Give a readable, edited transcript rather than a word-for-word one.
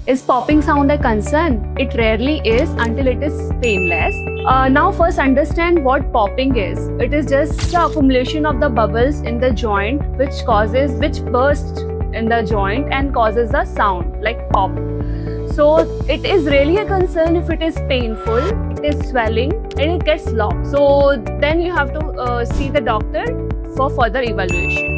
Is popping sound a concern? It rarely is until it is painless. Now first understand what popping is. It is just the accumulation of the bubbles in the joint which bursts in the joint and causes a sound like pop. So it is really a concern if it is painful, it is swelling and it gets locked. So then you have to see the doctor for further evaluation.